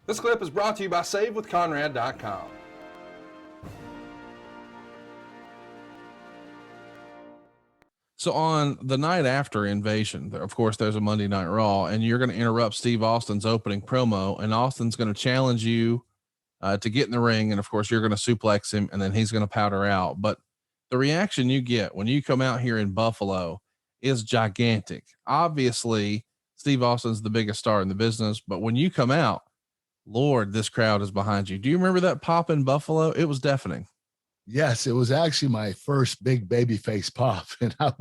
This clip is brought to you by SaveWithConrad.com. So on the night after Invasion, of course, there's a Monday Night Raw, and you're going to interrupt Steve Austin's opening promo, and Austin's going to challenge you to get in the ring. And of course, you're going to suplex him, and then he's going to powder out. But the reaction you get when you come out here in Buffalo is gigantic. Obviously, Steve Austin's the biggest star in the business, but when you come out, Lord, this crowd is behind you. Do you remember that pop in Buffalo? It was deafening. Yes, it was actually my first big babyface pop, and I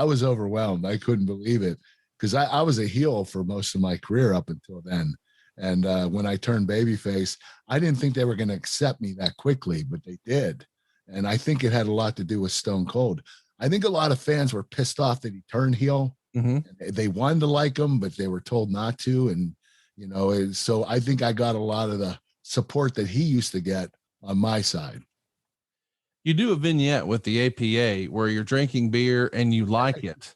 was overwhelmed. I couldn't believe it because I was a heel for most of my career up until then. And when I turned babyface, I didn't think they were going to accept me that quickly, but they did. And I think it had a lot to do with Stone Cold. I think a lot of fans were pissed off that he turned heel. Mm-hmm. They wanted to like him, but they were told not to. And, you know, so I think I got a lot of the support that he used to get on my side. You do a vignette with the APA where you're drinking beer and you like it.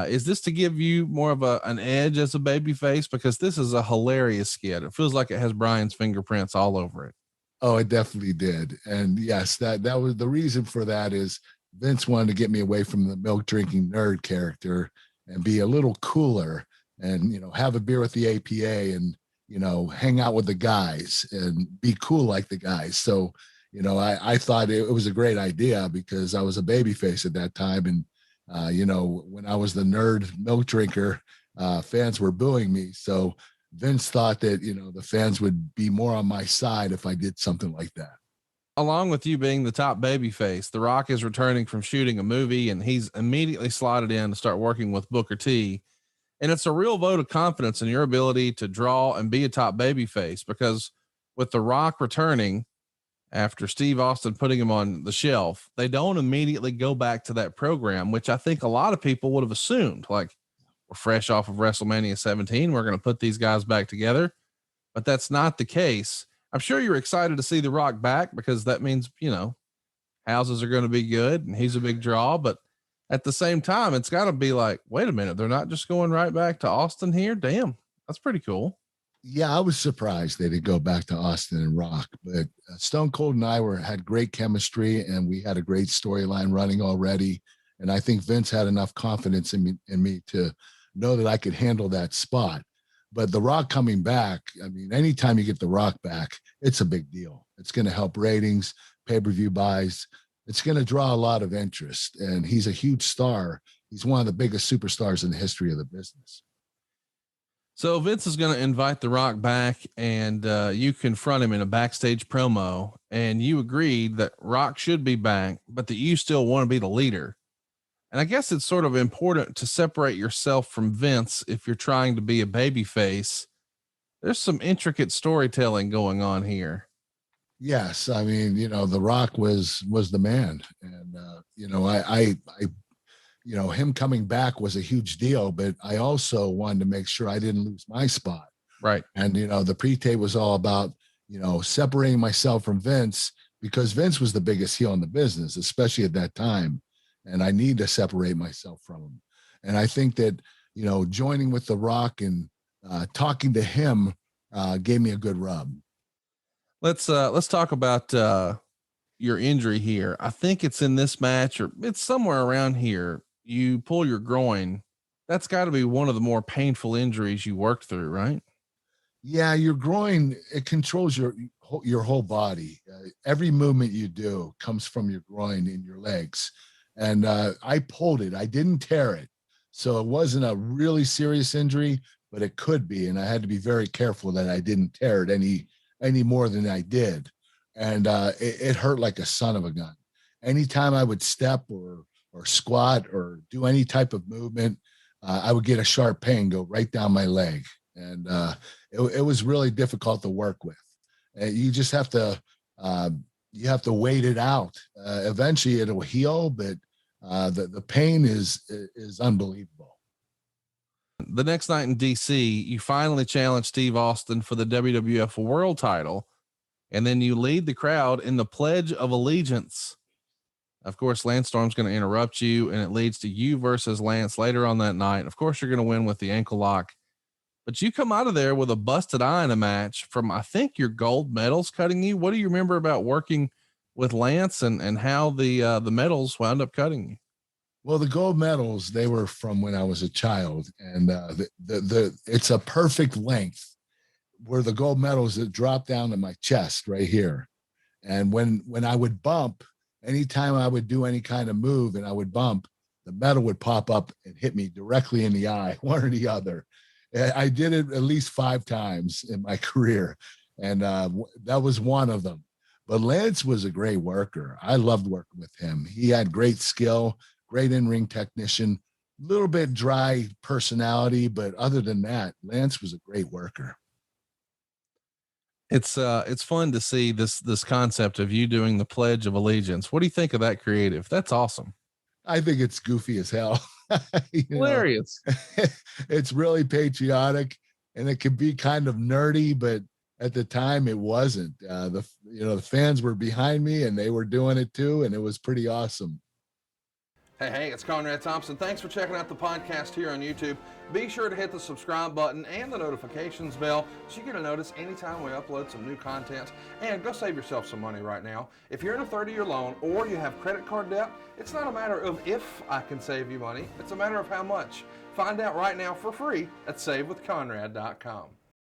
Is this to give you more of an edge as a babyface? Because this is a hilarious skit. It feels like it has Brian's fingerprints all over it. Oh, it definitely did. And yes, that was the reason for that is Vince wanted to get me away from the milk drinking nerd character and be a little cooler and, you know, have a beer with the APA and, you know, hang out with the guys and be cool like the guys. So, you know, I thought it was a great idea because I was a babyface at that time. And, you know, when I was the nerd milk drinker, fans were booing me. So Vince thought that, you know, the fans would be more on my side if I did something like that. Along with you being the top babyface, The Rock is returning from shooting a movie and he's immediately slotted in to start working with Booker T. And it's a real vote of confidence in your ability to draw and be a top babyface because with The Rock returning, after Steve Austin putting him on the shelf, they don't immediately go back to that program, which I think a lot of people would have assumed, like we're fresh off of WrestleMania 17. We're going to put these guys back together, but that's not the case. I'm sure you're excited to see The Rock back because that means, you know, houses are going to be good and he's a big draw, but at the same time, it's got to be like, wait a minute. They're not just going right back to Austin here. Damn. That's pretty cool. Yeah, I was surprised they did go back to Austin and Rock, but Stone Cold and I had great chemistry and we had a great storyline running already. And I think Vince had enough confidence in me to know that I could handle that spot. But The Rock coming back, I mean, anytime you get The Rock back, it's a big deal. It's going to help ratings, pay-per-view buys. It's going to draw a lot of interest. And he's a huge star. He's one of the biggest superstars in the history of the business. So Vince is going to invite The Rock back and you confront him in a backstage promo and you agreed that Rock should be back, but that you still want to be the leader. And I guess it's sort of important to separate yourself from Vince. If you're trying to be a baby face, there's some intricate storytelling going on here. Yes. I mean, you know, The Rock was the man. And, you know, I you know, him coming back was a huge deal, but I also wanted to make sure I didn't lose my spot. Right. And, you know, the pre-tape was all about, you know, separating myself from Vince because Vince was the biggest heel in the business, especially at that time. And I need to separate myself from him. And I think that, you know, joining with The Rock and talking to him gave me a good rub. Let's talk about your injury here. I think it's in this match or it's somewhere around here. You pull your groin. That's got to be one of the more painful injuries you worked through, right? Yeah, your groin, it controls your whole body. Every movement you do comes from your groin in your legs. And I pulled it. I didn't tear it. So it wasn't a really serious injury, but it could be. And I had to be very careful that I didn't tear it any more than I did. And it hurt like a son of a gun. Anytime I would step or squat or do any type of movement, I would get a sharp pain go right down my leg. And it was really difficult to work with. You just have to wait it out. Eventually it'll heal, but the pain is unbelievable. The next night in DC, you finally challenge Steve Austin for the WWF World Title, and then you lead the crowd in the Pledge of Allegiance. Of course, Lance Storm's going to interrupt you, and it leads to you versus Lance later on that night. Of course, you're going to win with the ankle lock. but you come out of there with a busted eye in a match from, I think, your gold medals cutting you. What do you remember about working with Lance and how the medals wound up cutting you? Well, the gold medals, they were from when I was a child, and it's a perfect length where the gold medals that drop down to my chest right here. And when I would bump, anytime I would do any kind of move and I would bump, the medal would pop up and hit me directly in the eye, one or the other. I did it at least 5 times in my career, and that was one of them. But Lance was a great worker. I loved working with him. He had great skill, great in-ring technician, little bit dry personality, but other than that, Lance was a great worker. It's fun to see this concept of you doing the Pledge of Allegiance. What do you think of that creative? That's awesome. I think it's goofy as hell. Hilarious. It's really patriotic, and it can be kind of nerdy, but at the time it wasn't. The fans were behind me and they were doing it too, and it was pretty awesome. Hey, it's Conrad Thompson. Thanks for checking out the podcast here on YouTube. Be sure to hit the subscribe button and the notifications bell so you get a notice anytime we upload some new content. And go save yourself some money right now. If you're in a 30-year loan or you have credit card debt, it's not a matter of if I can save you money. It's a matter of how much. Find out right now for free at SaveWithConrad.com.